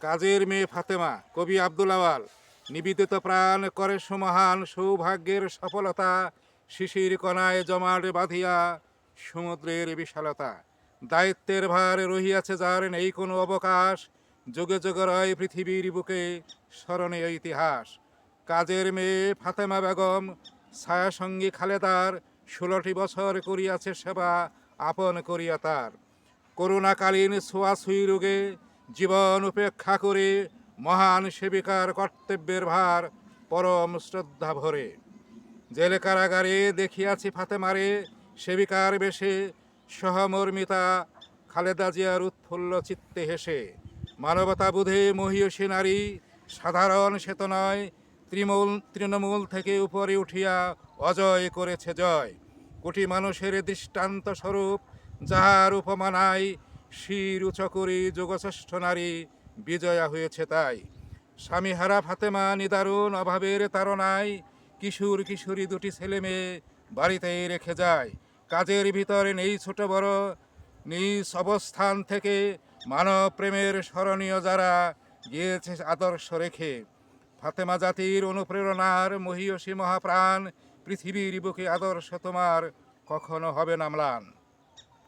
কাজের মেয়ে ফাতেমা, কবি আব্দুল আওয়াল। নিবেদিত প্রাণ করে সুমহান সৌভাগ্যের সফলতা, শিশির কণায় জমাট বাঁধিয়া সমুদ্রের বিশালতা। দায়িত্বের ভার রহিয়াছে যার নেই কোনো অবকাশ, যুগে যুগে রয় পৃথিবীর বুকে স্মরণীয় ইতিহাস। কাজের মেয়ে ফাতেমা বেগম, ছায়াসঙ্গী খালেদার, 16টি বছর করিয়াছে সেবা আপন করিয়া তার। করোনাকালীন ছোঁয়াছুঁই রোগে জীবন উপেক্ষা করে মহান সেবিকার কর্তব্যের ভার পরম শ্রদ্ধা ভরে। জেল কারাগারে দেখিয়াছি ফাতেমারে সেবিকার বেশে, সহমর্মিতা খালেদা জিয়ার উৎফুল্ল চিত্তে হেসে। মানবতা বোধে মহীয়সী নারী, সাধারণ সে তো নয়, তৃণমূল থেকে উপরে উঠিয়া অজয় করেছে জয়। কোটি মানুষের দৃষ্টান্ত স্বরূপ যাহার উপমা নাই, শির উঁচ করি যুগশ্রেষ্ঠ নারী বিজয়া হয়েছে তাই। স্বামীহারা ফাতেমা নিদারুণ অভাবের তাড়নায়, কিশোর কিশোরী দুটি ছেলে মেয়ে বাড়িতেই রেখে যায়। কাজের ভিতরে নেই ছোট বড়, নিজ অবস্থান থেকে মানব প্রেমের স্মরণীয় যারা গিয়েছে আদর্শ রেখে। ফাতেমা জাতির অনুপ্রেরণার মহীয়সী মহাপ্রাণ, পৃথিবীর বুকে আদর্শ তোমার কখনো হবে না ম্লান।